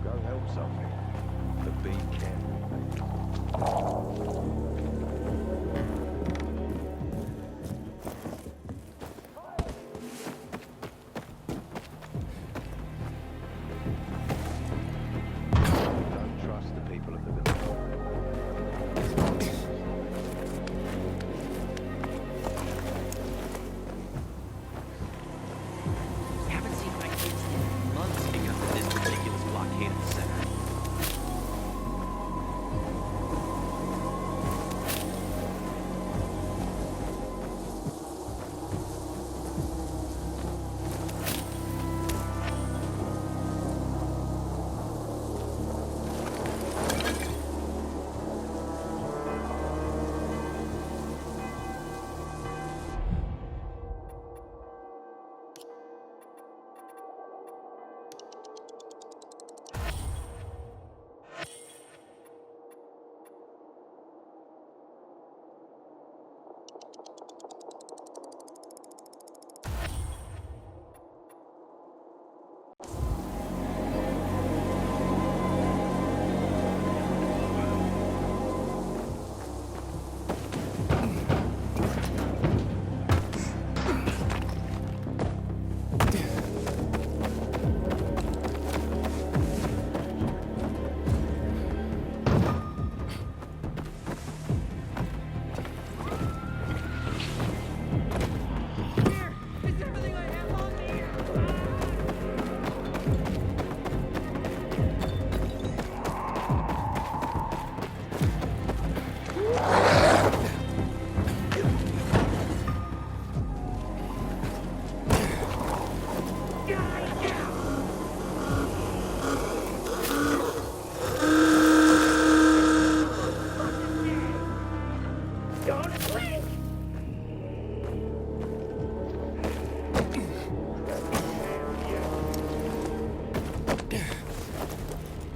Go help Sophie. But be careful. Don't trust the people of the village. Haven't seen my kids in months because of this ridiculous blockade of the center.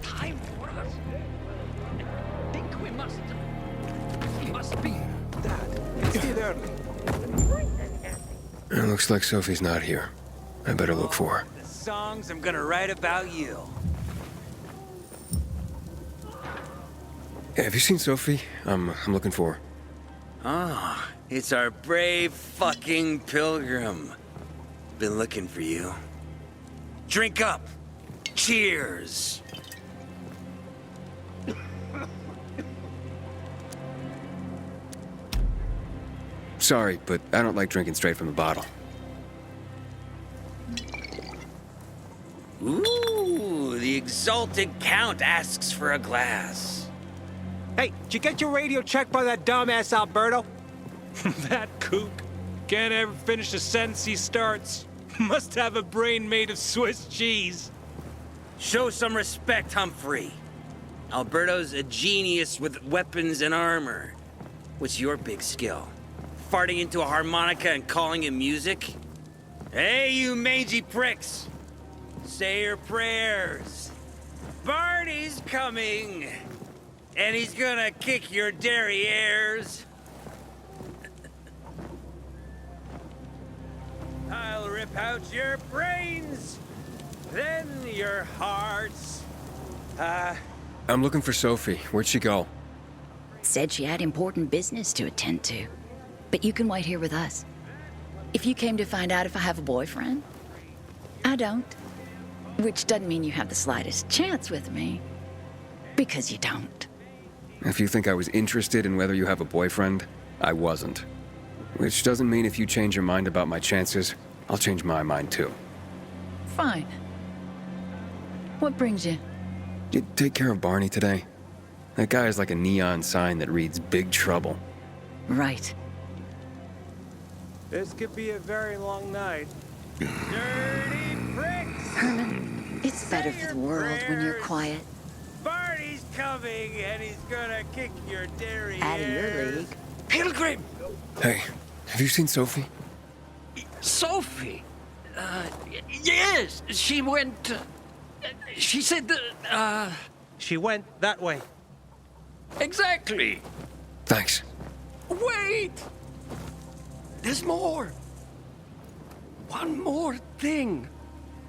Time for us. I think we must be. Dad, it's still early. It looks like Sophie's not here. I better look for her. The songs I'm gonna write about you. Hey, have you seen Sophie? I'm looking for her. Ah, it's our brave fucking pilgrim. Been looking for you. Drink up. Cheers. Sorry, but I don't like drinking straight from the bottle. Ooh, the exalted count asks for a glass. Hey, did you get your radio checked by that dumbass Alberto? That kook can't ever finish a sentence he starts. Must have a brain made of Swiss cheese. Show some respect, Humphrey. Alberto's a genius with weapons and armor. What's your big skill? Farting into a harmonica and calling it music? Hey, you mangy pricks! Say your prayers. Barney's coming! And he's gonna kick your derrieres. I'll rip out your brains, then your hearts. I'm looking for Sophie. Where'd she go? Said she had important business to attend to. But you can wait here with us. If you came to find out if I have a boyfriend, I don't. Which doesn't mean you have the slightest chance with me. Because you don't. If you think I was interested in whether you have a boyfriend, I wasn't. Which doesn't mean if you change your mind about my chances, I'll change my mind too. Fine. What brings you? Did you take care of Barney today? That guy is like a neon sign that reads Big Trouble. Right. This could be a very long night. Dirty pricks! Herman, it's better for the world when you're quiet. Barney's coming, and he's gonna kick your dairy Out of your league. Pilgrim! Hey, have you seen Sophie? Sophie! Yes, she went. She said that. She went that way. Exactly. Thanks. Wait! There's more. One more thing.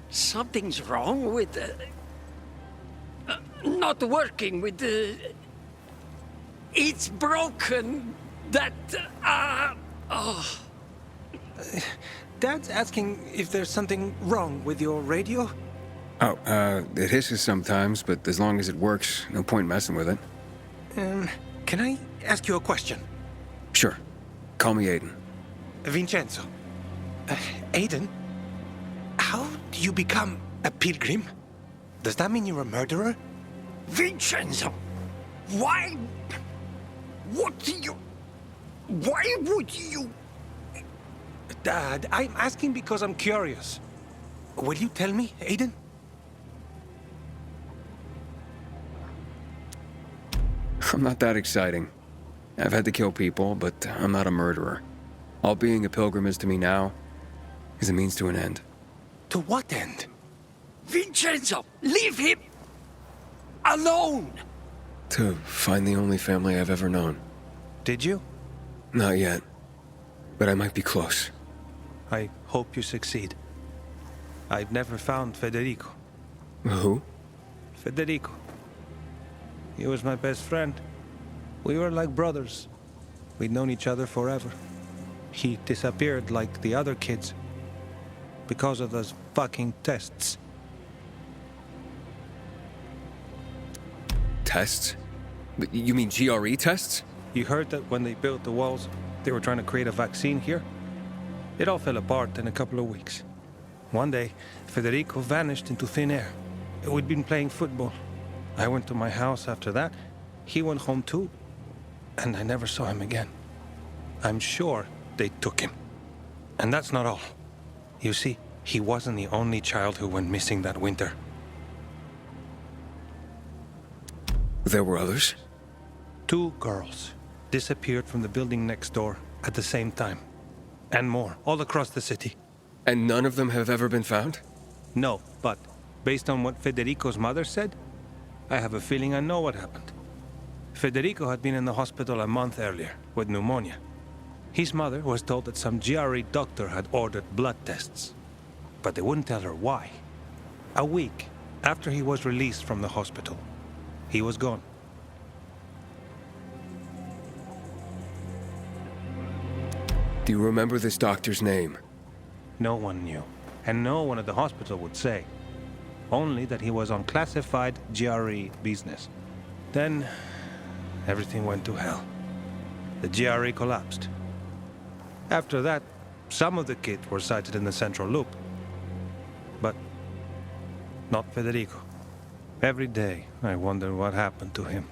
Something's wrong with. Not working with the. It's broken. That. Oh. Dad's asking if there's something wrong with your radio. Oh, it hisses sometimes, but as long as it works, no point messing with it. Can I ask you a question? Sure. Call me Aiden. Vincenzo. Aiden? How do you become a pilgrim? Does that mean you're a murderer? Vincenzo! Why? What do you. Why would you. Dad, I'm asking because I'm curious. Will you tell me, Aiden? I'm not that exciting. I've had to kill people, but I'm not a murderer. All being a pilgrim is to me now is a means to an end. To what end? Vincenzo! Leave him! Alone! To find the only family I've ever known. Did you? Not yet, but I might be close. I hope you succeed. I've never found Federico. Who? Federico. He was my best friend. We were like brothers. We'd known each other forever. He disappeared like the other kids. Because of those fucking tests. Tests? You mean GRE tests? You heard that when they built the walls, they were trying to create a vaccine here? It all fell apart in a couple of weeks. One day, Federico vanished into thin air. We'd been playing football. I went to my house after that. He went home too. And I never saw him again. I'm sure they took him. And that's not all. You see, he wasn't the only child who went missing that winter. There were others? 2 girls disappeared from the building next door at the same time. And more, all across the city. And none of them have ever been found? No, but based on what Federico's mother said, I have a feeling I know what happened. Federico had been in the hospital a month earlier with pneumonia. His mother was told that some GRE doctor had ordered blood tests, but they wouldn't tell her why. A week after he was released from the hospital, he was gone. Do you remember this doctor's name? No one knew, and no one at the hospital would say. Only that he was on classified GRE business. Then, everything went to hell. The GRE collapsed. After that, some of the kids were sighted in the central loop. But not Federico. Every day, I wonder what happened to him.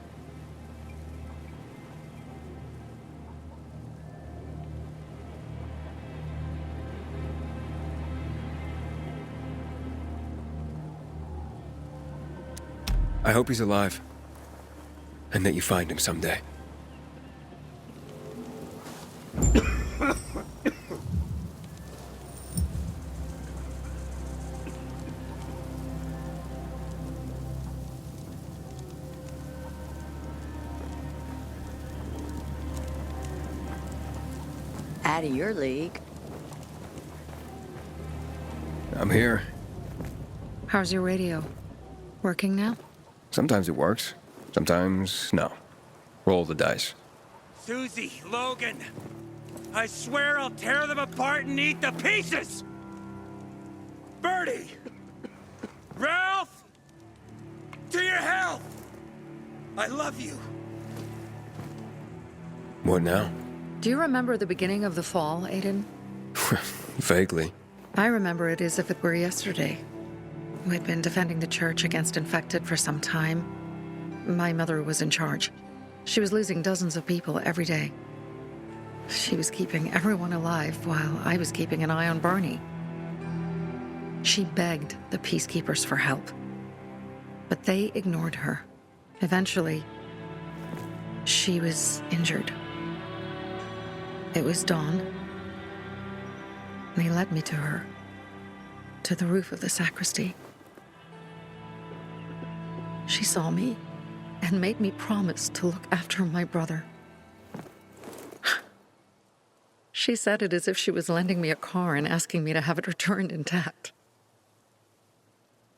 I hope he's alive. And that you find him someday. Out of your league. I'm here. How's your radio? Working now? Sometimes it works. Sometimes, no. Roll the dice. Susie, Logan, I swear I'll tear them apart and eat the pieces! Bertie! Ralph! To your health! I love you. What now? Do you remember the beginning of the fall, Aiden? Vaguely. I remember it as if it were yesterday. We'd been defending the church against infected for some time. My mother was in charge. She was losing dozens of people every day. She was keeping everyone alive while I was keeping an eye on Barney. She begged the peacekeepers for help, but they ignored her. Eventually, she was injured. It was dawn. They led me to her, to the roof of the sacristy. She saw me and made me promise to look after my brother. She said it as if she was lending me a car and asking me to have it returned intact.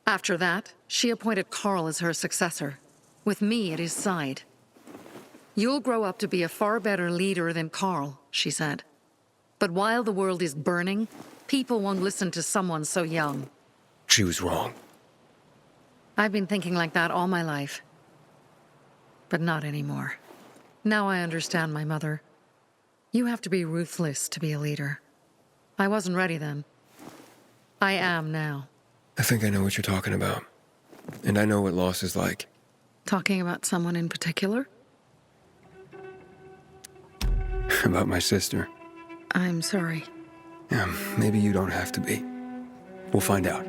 After that, she appointed Carl as her successor, with me at his side. You'll grow up to be a far better leader than Carl, she said. But while the world is burning, people won't listen to someone so young. She was wrong. I've been thinking like that all my life. But not anymore. Now I understand my mother. You have to be ruthless to be a leader. I wasn't ready then. I am now. I think I know what you're talking about. And I know what loss is like. Talking about someone in particular? About my sister. I'm sorry. Yeah, maybe you don't have to be. We'll find out.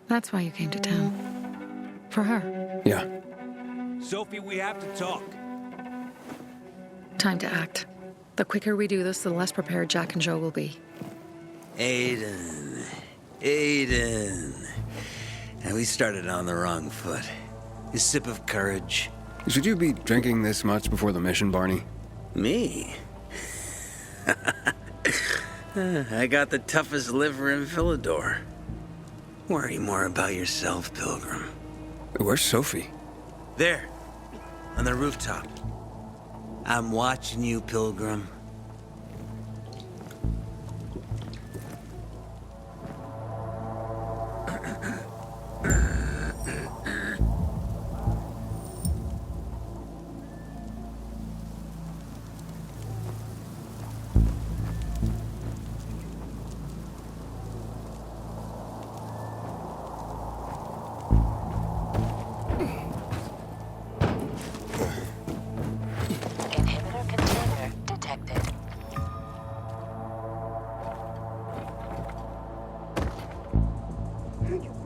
That's why you came to town. For her. Yeah. Sophie, we have to talk. Time to act. The quicker we do this, the less prepared Jack and Joe will be. Aiden. And we started on the wrong foot. A sip of courage. Should you be drinking this much before the mission, Barney? Me? I got the toughest liver in Philidor. Worry more about yourself, Pilgrim. Where's Sophie? There, on the rooftop. I'm watching you, Pilgrim. Inhibitor container detected.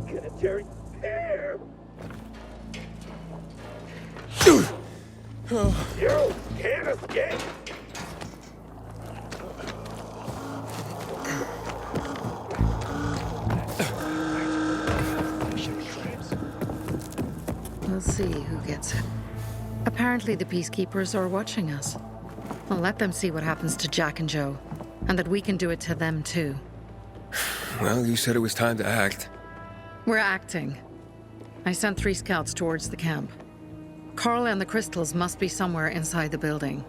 Unitary pair. You can't escape. We'll see who gets it. Apparently the peacekeepers are watching us. Well, let them see what happens to Jack and Joe, and that we can do it to them too. Well, you said it was time to act. We're acting. I sent 3 scouts towards the camp. Carl and the crystals must be somewhere inside the building.